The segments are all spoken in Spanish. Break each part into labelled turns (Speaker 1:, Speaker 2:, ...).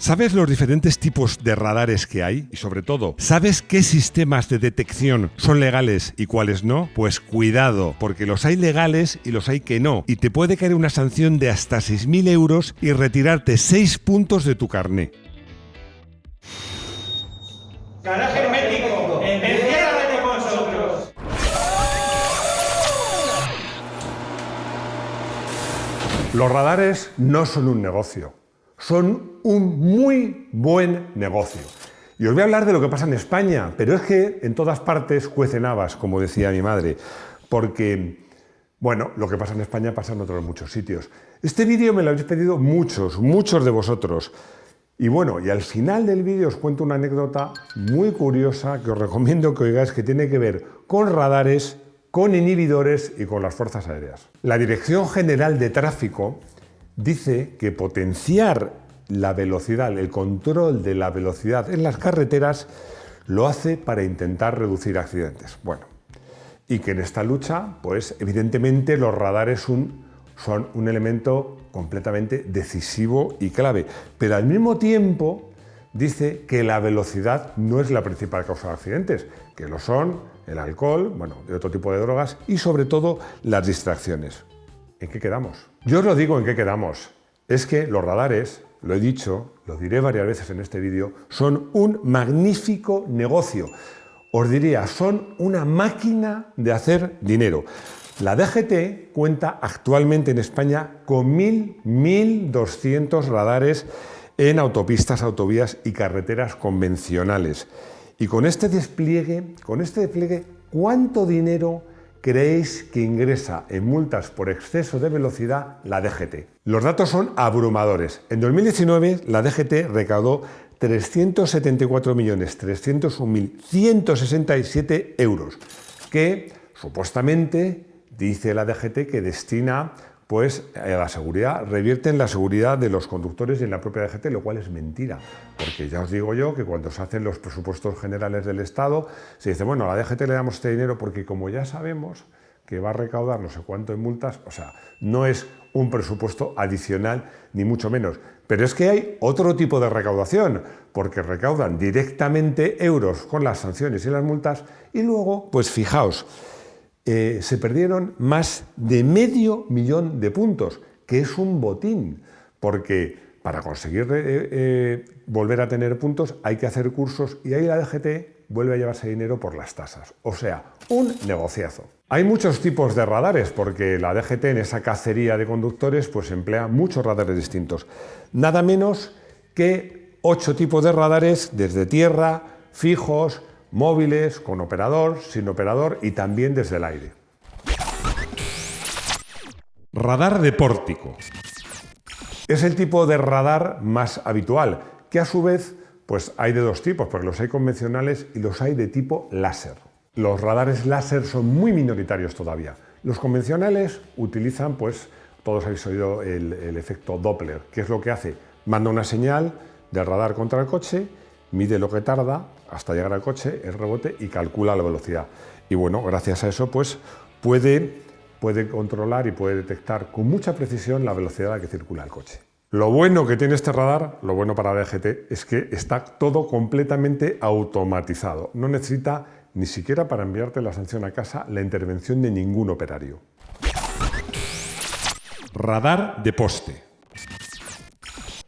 Speaker 1: ¿Sabes los diferentes tipos de radares que hay? Y sobre todo, ¿sabes qué sistemas de detección son legales y cuáles no? Pues cuidado, porque los hay legales y los hay que no. Y te puede caer una sanción de hasta 6.000 euros y retirarte 6 puntos de tu carné.
Speaker 2: ¡Garaje hermético! ¡Enciérrate con nosotros!
Speaker 1: Los radares no son un negocio, son un muy buen negocio. Y os voy a hablar de lo que pasa en España, pero es que en todas partes cuecen habas, como decía mi madre, porque, bueno, lo que pasa en España pasa en otros muchos sitios. Este vídeo me lo habéis pedido muchos de vosotros. Y bueno, y al final del vídeo os cuento una anécdota muy curiosa que os recomiendo que oigáis, que tiene que ver con radares, con inhibidores y con las fuerzas aéreas. La Dirección General de Tráfico dice que potenciar la velocidad, el control de la velocidad en las carreteras, lo hace para intentar reducir accidentes. Bueno, y que en esta lucha, pues evidentemente los radares son un elemento completamente decisivo y clave, pero al mismo tiempo dice que la velocidad no es la principal causa de accidentes, que lo son el alcohol, bueno, de otro tipo de drogas y sobre todo las distracciones. ¿En qué quedamos? Yo os lo digo en qué quedamos. Es que los radares, lo he dicho, lo diré varias veces en este vídeo, son un magnífico negocio. Os diría, son una máquina de hacer dinero. La DGT cuenta actualmente en España con 1.200 radares en autopistas, autovías y carreteras convencionales. Y con este despliegue, ¿cuánto dinero creéis que ingresa en multas por exceso de velocidad la DGT? Los datos son abrumadores. En 2019 la DGT recaudó 374.301.167 euros, que supuestamente dice la DGT que destina pues a la seguridad, revierte en la seguridad de los conductores y en la propia DGT, lo cual es mentira, porque ya os digo yo que cuando se hacen los presupuestos generales del Estado, se dice, bueno, a la DGT le damos este dinero porque como ya sabemos que va a recaudar no sé cuánto en multas, o sea, no es un presupuesto adicional ni mucho menos, pero es que hay otro tipo de recaudación, porque recaudan directamente euros con las sanciones y las multas y luego, pues fijaos, se perdieron más de 500.000 de puntos, que es un botín, porque para conseguir volver a tener puntos hay que hacer cursos y ahí la DGT vuelve a llevarse dinero por las tasas. O sea, un negociazo. Hay muchos tipos de radares, porque la DGT en esa cacería de conductores pues emplea muchos radares distintos. Nada menos que 8 tipos de radares desde tierra, fijos, móviles, con operador, sin operador y también desde el aire. Radar de pórtico. Es el tipo de radar más habitual, que a su vez pues hay de dos tipos, porque los hay convencionales y los hay de tipo láser. Los radares láser son muy minoritarios todavía. Los convencionales utilizan, pues todos habéis oído el efecto Doppler, que es lo que hace, manda una señal del radar contra el coche, mide lo que tarda hasta llegar al coche, el rebote y calcula la velocidad. Y bueno, gracias a eso pues puede controlar y puede detectar con mucha precisión la velocidad a la que circula el coche. Lo bueno que tiene este radar, lo bueno para la DGT, es que está todo completamente automatizado. No necesita ni siquiera para enviarte la sanción a casa la intervención de ningún operario. Radar de poste.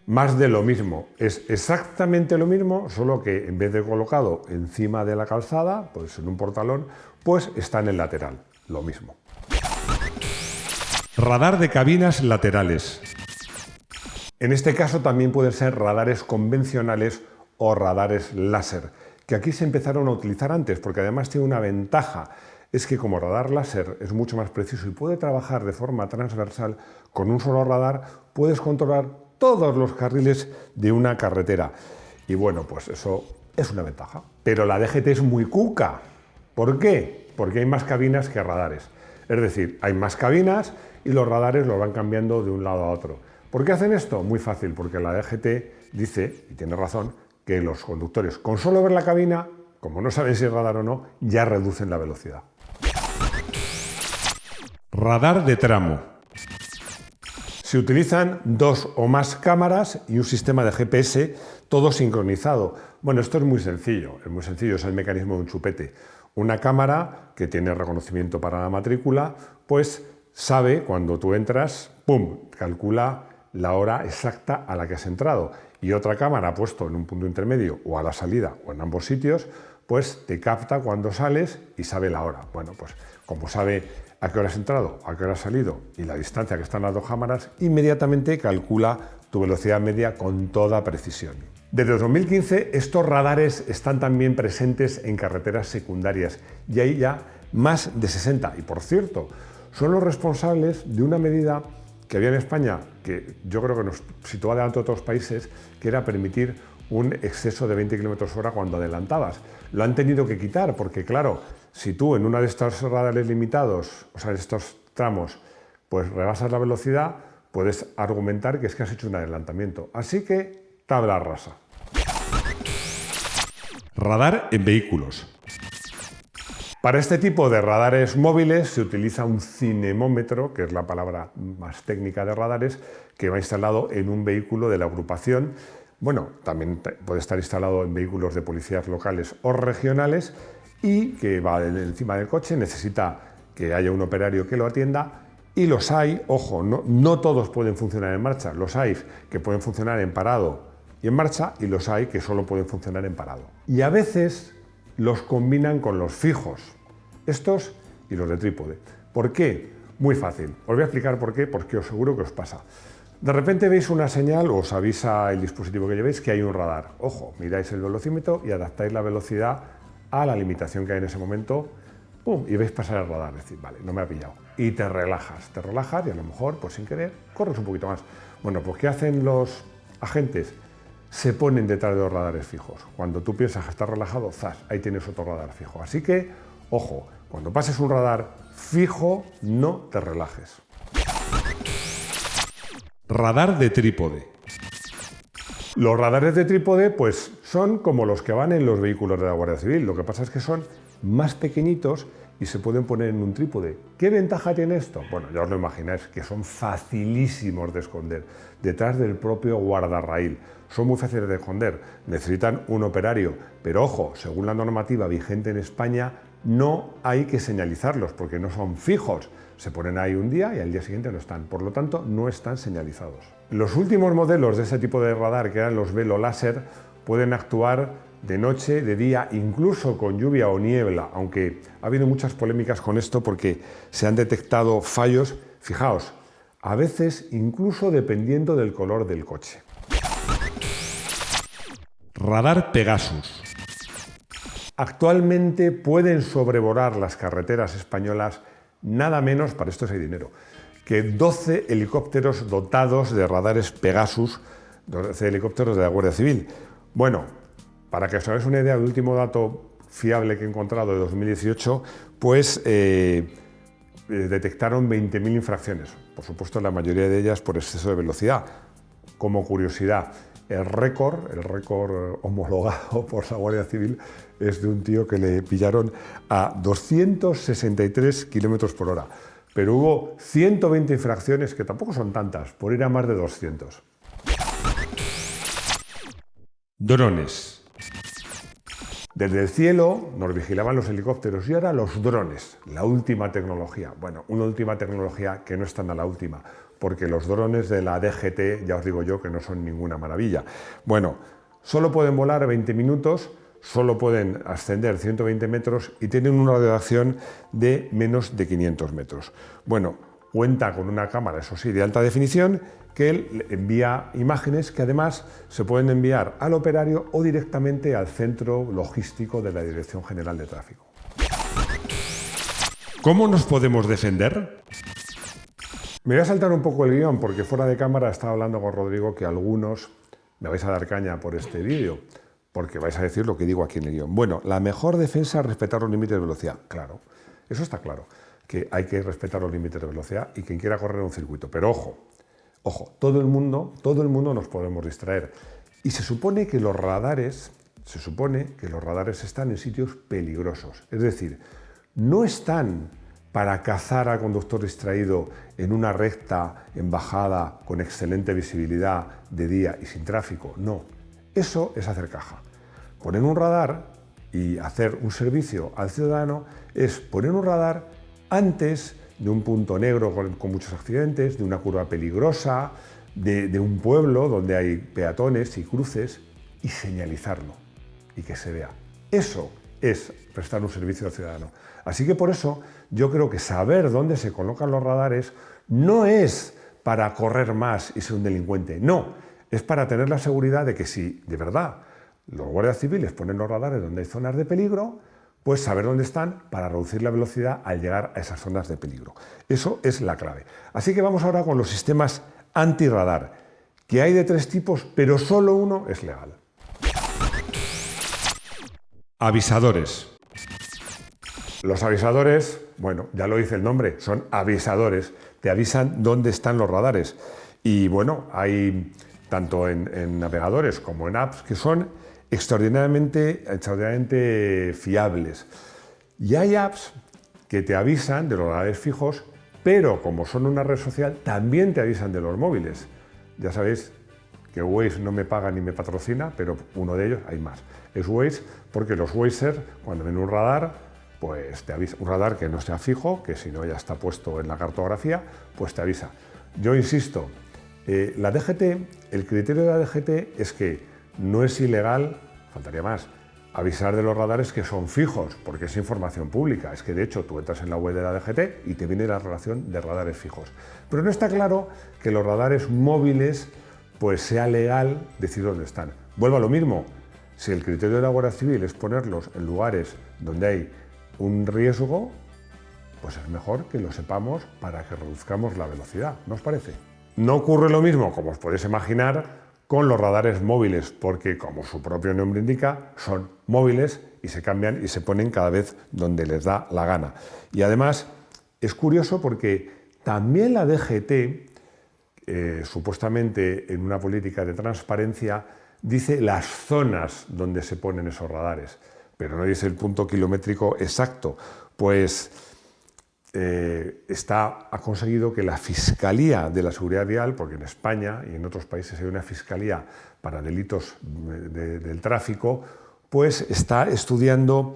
Speaker 1: Más de lo mismo, es exactamente lo mismo, solo que en vez de colocado encima de la calzada, pues en un portalón, pues está en el lateral, lo mismo. Radar de cabinas laterales. En este caso también pueden ser radares convencionales o radares láser, que aquí se empezaron a utilizar antes, porque además tiene una ventaja, es que como radar láser es mucho más preciso y puede trabajar de forma transversal, con un solo radar puedes controlar todos los carriles de una carretera. Y bueno, pues eso es una ventaja. Pero la DGT es muy cuca. ¿Por qué? Porque hay más cabinas que radares. Es decir, hay más cabinas y los radares los van cambiando de un lado a otro. ¿Por qué hacen esto? Muy fácil, porque la DGT dice, y tiene razón, que los conductores, con solo ver la cabina, como no saben si es radar o no, ya reducen la velocidad. Radar de tramo. Se utilizan 2 o más cámaras y un sistema de GPS, todo sincronizado. Bueno, esto es muy sencillo, es el mecanismo de un chupete. Una cámara que tiene reconocimiento para la matrícula, pues sabe cuando tú entras, ¡pum!, calcula la hora exacta a la que has entrado. Y otra cámara puesto en un punto intermedio o a la salida o en ambos sitios, pues te capta cuando sales y sabe la hora. Bueno, pues como sabe a qué hora has entrado, a qué hora has salido y la distancia que están las 2 cámaras, inmediatamente calcula tu velocidad media con toda precisión. Desde 2015 estos radares están también presentes en carreteras secundarias y hay ya más de 60. Y por cierto, son los responsables de una medida que había en España, que yo creo que nos situaba delante de otros países, que era permitir un exceso de 20 km/h cuando adelantabas. Lo han tenido que quitar porque, claro, si tú en uno de estos radares limitados, o sea, en estos tramos, pues rebasas la velocidad, puedes argumentar que es que has hecho un adelantamiento. Así que, tabla rasa. Radar en vehículos. Para este tipo de radares móviles se utiliza un cinemómetro, que es la palabra más técnica de radares, que va instalado en un vehículo de la agrupación. Bueno, también puede estar instalado en vehículos de policías locales o regionales y que va encima del coche, necesita que haya un operario que lo atienda y los hay, ojo, no todos pueden funcionar en marcha, los hay que pueden funcionar en parado y en marcha y los hay que solo pueden funcionar en parado. Y a veces los combinan con los fijos, estos y los de trípode. ¿Por qué? Muy fácil. Os voy a explicar por qué, porque os seguro que os pasa. De repente veis una señal o os avisa el dispositivo que llevéis que hay un radar. Ojo, miráis el velocímetro y adaptáis la velocidad a la limitación que hay en ese momento, ¡pum!, y veis pasar el radar. Es decir, vale, no me ha pillado. Y te relajas y a lo mejor, pues sin querer, corres un poquito más. Bueno, pues ¿qué hacen los agentes? Se ponen detrás de los radares fijos. Cuando tú piensas que estás relajado, ¡zas!, ahí tienes otro radar fijo. Así que, ojo, cuando pases un radar fijo, no te relajes. Radar de trípode. Los radares de trípode pues son como los que van en los vehículos de la Guardia Civil. Lo que pasa es que son más pequeñitos y se pueden poner en un trípode. ¿Qué ventaja tiene esto? Bueno, ya os lo imagináis, que son facilísimos de esconder detrás del propio guardarraíl. Son muy fáciles de esconder, necesitan un operario, pero ojo, según la normativa vigente en España, no hay que señalizarlos porque no son fijos. Se ponen ahí un día y al día siguiente no están, por lo tanto no están señalizados. Los últimos modelos de este tipo de radar, que eran los velo láser, pueden actuar de noche, de día, incluso con lluvia o niebla, aunque ha habido muchas polémicas con esto porque se han detectado fallos, fijaos, a veces incluso dependiendo del color del coche. Radar Pegasus. Actualmente pueden sobrevolar las carreteras españolas nada menos, para esto sí hay dinero, que 12 helicópteros dotados de radares Pegasus, 12 helicópteros de la Guardia Civil. Bueno, para que os hagáis una idea, el último dato fiable que he encontrado de 2018, pues detectaron 20.000 infracciones. Por supuesto, la mayoría de ellas por exceso de velocidad. Como curiosidad, el récord homologado por la Guardia Civil es de un tío que le pillaron a 263 km/h. Pero hubo 120 infracciones, que tampoco son tantas, por ir a más de 200. Drones. Desde el cielo nos vigilaban los helicópteros y ahora los drones, la última tecnología. Bueno, una última tecnología que no es tan a la última, porque los drones de la DGT, ya os digo yo que no son ninguna maravilla. Bueno, solo pueden volar 20 minutos, solo pueden ascender 120 metros y tienen una radio de acción de menos de 500 metros. Bueno, cuenta con una cámara, eso sí, de alta definición, que envía imágenes que además se pueden enviar al operario o directamente al centro logístico de la Dirección General de Tráfico. ¿Cómo nos podemos defender? Me voy a saltar un poco el guión porque fuera de cámara estaba hablando con Rodrigo que algunos me vais a dar caña por este vídeo, porque vais a decir lo que digo aquí en el guión. Bueno, la mejor defensa es respetar los límites de velocidad. Claro, eso está claro, que hay que respetar los límites de velocidad y quien quiera correr un circuito. Pero ojo, todo el mundo nos podemos distraer. Y se supone que los radares están en sitios peligrosos. Es decir, no están para cazar al conductor distraído en una recta en bajada con excelente visibilidad de día y sin tráfico. No, eso es hacer caja. Poner un radar y hacer un servicio al ciudadano es poner un radar antes de un punto negro con muchos accidentes, de una curva peligrosa, de un pueblo donde hay peatones y cruces, y señalizarlo y que se vea. Eso es prestar un servicio al ciudadano. Así que por eso yo creo que saber dónde se colocan los radares no es para correr más y ser un delincuente, no, es para tener la seguridad de que si de verdad los guardias civiles ponen los radares donde hay zonas de peligro, pues saber dónde están para reducir la velocidad al llegar a esas zonas de peligro. Eso es la clave. Así que vamos ahora con los sistemas antirradar, que hay de 3 tipos, pero solo uno es legal. Avisadores. Los avisadores, bueno, ya lo dice el nombre, son avisadores, te avisan dónde están los radares. Y bueno, hay tanto en navegadores como en apps que son extraordinariamente fiables. Y hay apps que te avisan de los radares fijos, pero como son una red social, también te avisan de los móviles. Ya sabéis que Waze no me paga ni me patrocina, pero uno de ellos, hay más, es Waze, porque los Wazers, cuando ven un radar, pues te avisa, un radar que no sea fijo, que si no ya está puesto en la cartografía, pues te avisa. Yo insisto, la DGT, el criterio de la DGT es que no es ilegal, faltaría más, avisar de los radares que son fijos, porque es información pública. Es que de hecho tú entras en la web de la DGT y te viene la relación de radares fijos. Pero no está claro que los radares móviles pues sea legal decir dónde están. Vuelvo a lo mismo, si el criterio de la Guardia Civil es ponerlos en lugares donde hay un riesgo, pues es mejor que lo sepamos para que reduzcamos la velocidad, ¿no os parece? No ocurre lo mismo, como os podéis imaginar, con los radares móviles, porque como su propio nombre indica, son móviles y se cambian y se ponen cada vez donde les da la gana. Y además es curioso porque también la DGT, supuestamente en una política de transparencia, dice las zonas donde se ponen esos radares, pero no dice el punto kilométrico exacto, pues ha conseguido que la Fiscalía de la Seguridad Vial, porque en España y en otros países hay una Fiscalía para delitos del tráfico, pues está estudiando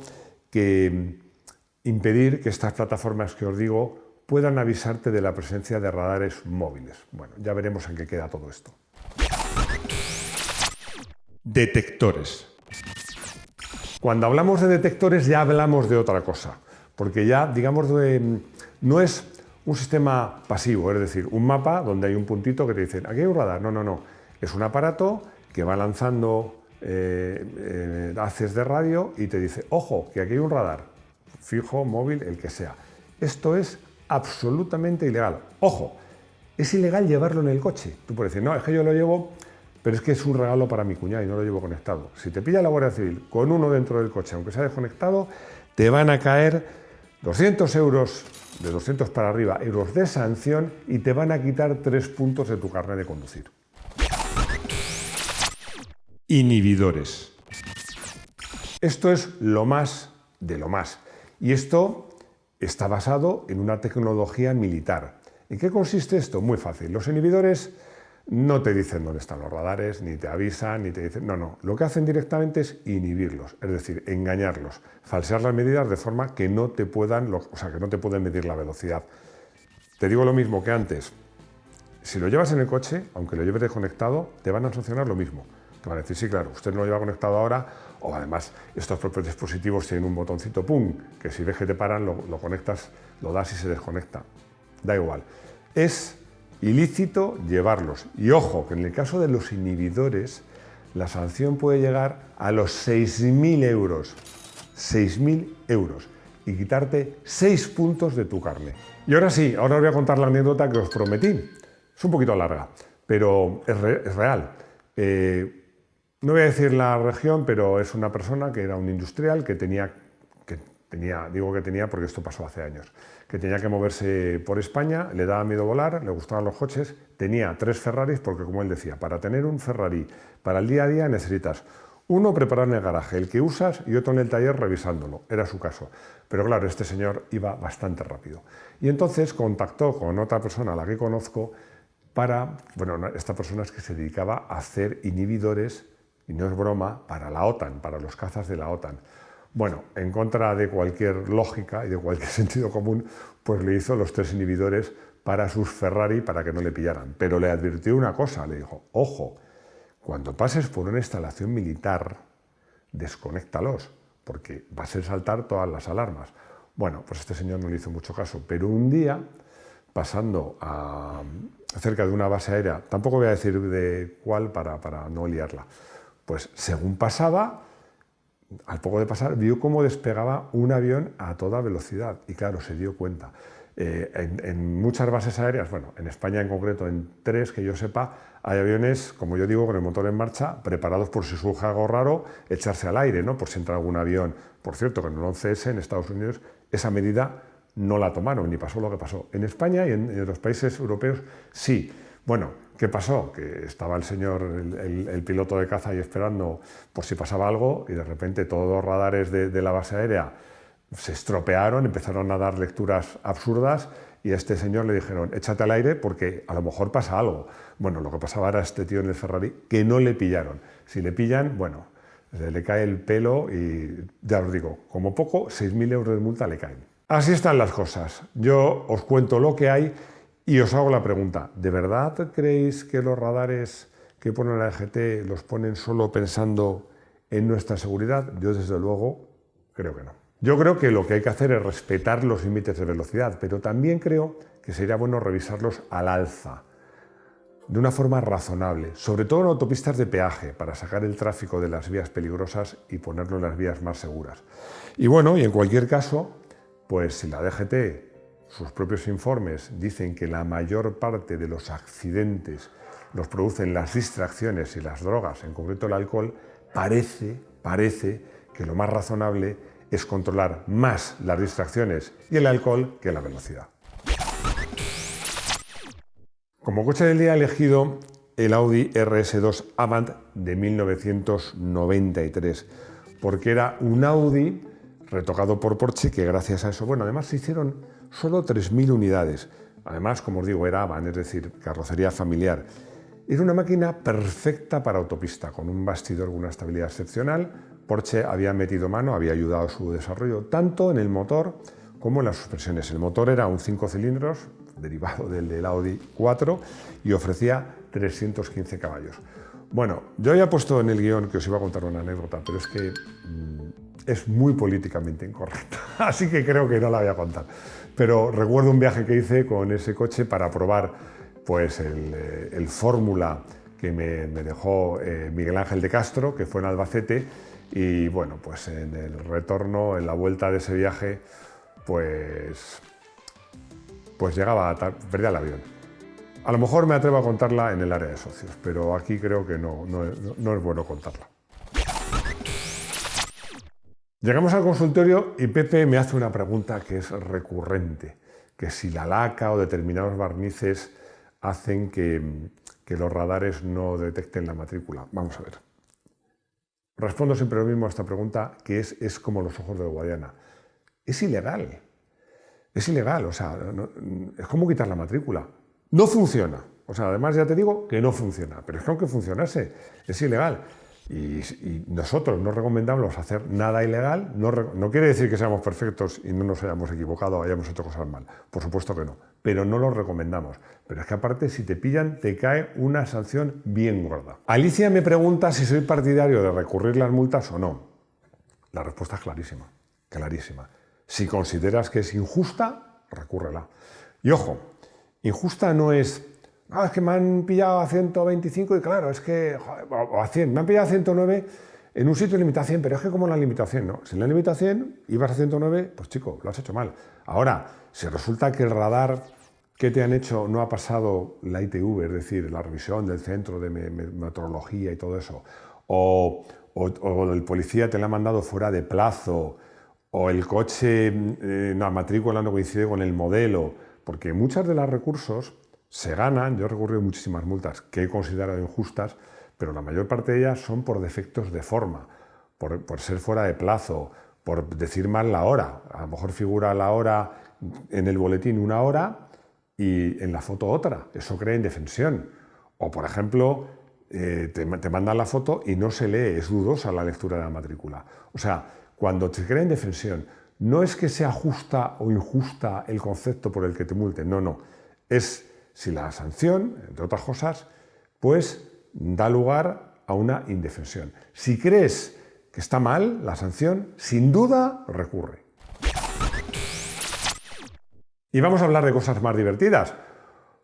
Speaker 1: impedir que estas plataformas que os digo puedan avisarte de la presencia de radares móviles. Bueno, ya veremos en qué queda todo esto. Detectores. Cuando hablamos de detectores ya hablamos de otra cosa, porque ya, digamos, no es un sistema pasivo, es decir, un mapa donde hay un puntito que te dice, aquí hay un radar. No, no, no. Es un aparato que va lanzando haces de radio y te dice, ojo, que aquí hay un radar, fijo, móvil, el que sea. Esto es absolutamente ilegal. Ojo, es ilegal llevarlo en el coche. Tú puedes decir, no, es que yo lo llevo, pero es que es un regalo para mi cuñado y no lo llevo conectado. Si te pilla la Guardia Civil con uno dentro del coche, aunque sea desconectado, te van a caer 200 euros, de 200 para arriba, euros de sanción y te van a quitar 3 puntos de tu carnet de conducir. Inhibidores. Esto es lo más de lo más. Y esto está basado en una tecnología militar. ¿En qué consiste esto? Muy fácil. Los inhibidores no te dicen dónde están los radares, ni te avisan, ni te dicen... No, no. Lo que hacen directamente es inhibirlos, es decir, engañarlos, falsear las medidas de forma que no te puedan, que no te pueden medir la velocidad. Te digo lo mismo que antes. Si lo llevas en el coche, aunque lo lleves desconectado, te van a sancionar lo mismo. Te van a decir, sí, claro, usted no lo lleva conectado ahora, o además estos propios dispositivos tienen un botoncito, ¡pum!, que si ves que te paran, lo conectas, lo das y se desconecta. Da igual. Es ilícito llevarlos. Y ojo, que en el caso de los inhibidores, la sanción puede llegar a los 6.000 euros. 6.000 euros. Y quitarte 6 puntos de tu carnet. Y ahora sí, ahora os voy a contar la anécdota que os prometí. Es un poquito larga, pero es real. No voy a decir la región, pero es una persona que era un industrial que tenía, digo que tenía porque esto pasó hace años, que tenía que moverse por España, le daba miedo volar, le gustaban los coches, tenía 3 Ferraris porque, como él decía, para tener un Ferrari para el día a día necesitas Uno preparado en el garaje, el que usas, y otro en el taller revisándolo. Era su caso. Pero claro, este señor iba bastante rápido. Y entonces contactó con otra persona a la que conozco para, bueno, esta persona es que se dedicaba a hacer inhibidores, y no es broma, para la OTAN, para los cazas de la OTAN. Bueno, en contra de cualquier lógica y de cualquier sentido común, pues le hizo los 3 inhibidores para sus Ferrari para que no le pillaran. Pero le advirtió una cosa, le dijo, ojo, cuando pases por una instalación militar, desconéctalos, porque va a ser saltar todas las alarmas. Bueno, pues este señor no le hizo mucho caso, pero un día, pasando cerca de una base aérea, tampoco voy a decir de cuál para no liarla, pues según pasaba, al poco de pasar, vio cómo despegaba un avión a toda velocidad y claro, se dio cuenta. En muchas bases aéreas, bueno, en España en concreto, en 3 que yo sepa, hay aviones, como yo digo, con el motor en marcha, preparados por si surge algo raro, echarse al aire, ¿no? Por si entra algún avión. Por cierto, que en el 11S en Estados Unidos esa medida no la tomaron, ni pasó lo que pasó. En España y en los países europeos sí. Bueno, ¿qué pasó? Que estaba el señor, el piloto de caza ahí esperando por si pasaba algo y de repente todos los radares de la base aérea se estropearon, empezaron a dar lecturas absurdas y a este señor le dijeron, échate al aire porque a lo mejor pasa algo. Bueno, lo que pasaba era este tío en el Ferrari que no le pillaron. Si le pillan, bueno, le cae el pelo y ya os digo, como poco, 6.000 euros de multa le caen. Así están las cosas. Yo os cuento lo que hay y os hago la pregunta, ¿de verdad creéis que los radares que pone la DGT los ponen solo pensando en nuestra seguridad? Yo desde luego creo que no. Yo creo que lo que hay que hacer es respetar los límites de velocidad, pero también creo que sería bueno revisarlos al alza, de una forma razonable, sobre todo en autopistas de peaje, para sacar el tráfico de las vías peligrosas y ponerlo en las vías más seguras. Y bueno, y en cualquier caso, pues si la DGT, sus propios informes, dicen que la mayor parte de los accidentes los producen las distracciones y las drogas, en concreto el alcohol, parece que lo más razonable es controlar más las distracciones y el alcohol que la velocidad. Como coche del día he elegido el Audi RS2 Avant de 1993, porque era un Audi retocado por Porsche que gracias a eso, bueno, además se hicieron solo 3.000 unidades. Además, como os digo, era Avant, es decir, carrocería familiar. Era una máquina perfecta para autopista, con un bastidor con una estabilidad excepcional. Porsche había metido mano, había ayudado a su desarrollo, tanto en el motor como en las suspensiones. El motor era un 5 cilindros, derivado del Audi 4, y ofrecía 315 caballos. Bueno, yo había puesto en el guión que os iba a contar una anécdota, pero es que es muy políticamente incorrecta, así que creo que no la voy a contar. Pero recuerdo un viaje que hice con ese coche para probar pues, el Fórmula que me dejó Miguel Ángel de Castro, que fue en Albacete, y bueno, pues en el retorno, en la vuelta de ese viaje, pues llegaba perdía el avión. A lo mejor me atrevo a contarla en el área de socios, pero aquí creo que no es bueno contarla. Llegamos al consultorio y Pepe me hace una pregunta que es recurrente, que si la laca o determinados barnices hacen que los radares no detecten la matrícula. Vamos a ver. Respondo siempre lo mismo a esta pregunta, que es como los ojos del Guadiana. Es ilegal. Es ilegal, o sea, es como quitar la matrícula. No funciona. O sea, además ya te digo que no funciona, pero es que aunque funcionase, es ilegal. Y nosotros no recomendamos hacer nada ilegal. No quiere decir que seamos perfectos y no nos hayamos equivocado o hayamos hecho cosas mal. Por supuesto que no, pero no lo recomendamos. Pero es que aparte, si te pillan, te cae una sanción bien gorda. Alicia me pregunta si soy partidario de recurrir las multas o no. La respuesta es clarísima, clarísima. Si consideras que es injusta, recúrrela. Y ojo, injusta no es... es que me han pillado a 125 y claro, es que... o a 100, me han pillado a 109 en un sitio limitado a 100, pero es que como la limitado a 100, ¿no? Si la limitado a 100 y vas a 109, pues chico, lo has hecho mal. Ahora, si resulta que el radar que te han hecho no ha pasado la ITV, es decir, la revisión del centro de metrología y todo eso, o el policía te la ha mandado fuera de plazo, o el coche, la matrícula no coincide con el modelo, porque muchos de los recursos se ganan. Yo he recurrido muchísimas multas que he considerado injustas, pero la mayor parte de ellas son por defectos de forma, por ser fuera de plazo, por decir mal la hora. A lo mejor figura la hora en el boletín una hora y en la foto otra. Eso crea indefensión. O, por ejemplo, te mandan la foto y no se lee, es dudosa la lectura de la matrícula. O sea, cuando te crea indefensión, no es que sea justa o injusta el concepto por el que te multen, no. Es si la sanción, entre otras cosas, pues da lugar a una indefensión. Si crees que está mal la sanción, sin duda recurre. Y vamos a hablar de cosas más divertidas,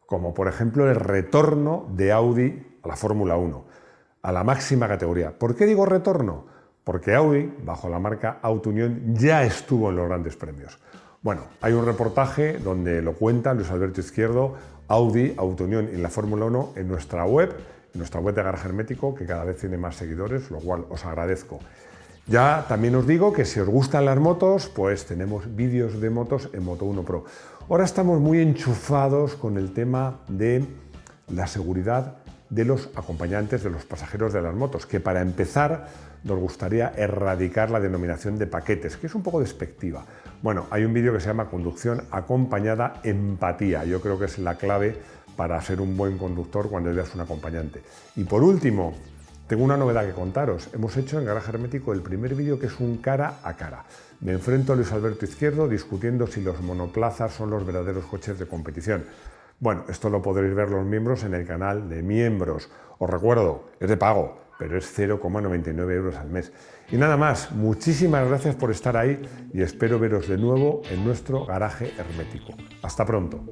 Speaker 1: como por ejemplo el retorno de Audi a la Fórmula 1, a la máxima categoría. ¿Por qué digo retorno? Porque Audi, bajo la marca Auto Unión, ya estuvo en los grandes premios. Bueno, hay un reportaje donde lo cuenta Luis Alberto Izquierdo, Audi, Auto Unión y la Fórmula 1 en nuestra web de Garaje Hermético, que cada vez tiene más seguidores, lo cual os agradezco. Ya también os digo que si os gustan las motos, pues tenemos vídeos de motos en Moto1 Pro. Ahora estamos muy enchufados con el tema de la seguridad de los acompañantes, de los pasajeros de las motos, que para empezar nos gustaría erradicar la denominación de paquetes, que es un poco despectiva. Bueno, hay un vídeo que se llama Conducción acompañada empatía. Yo creo que es la clave para ser un buen conductor cuando eres un acompañante. Y por último, tengo una novedad que contaros. Hemos hecho en Garaje Hermético el primer vídeo que es un cara a cara. Me enfrento a Luis Alberto Izquierdo discutiendo si los monoplazas son los verdaderos coches de competición. Bueno, esto lo podréis ver los miembros en el canal de miembros. Os recuerdo, es de pago, pero es 0,99 euros al mes. Y nada más, muchísimas gracias por estar ahí y espero veros de nuevo en nuestro Garaje Hermético. Hasta pronto.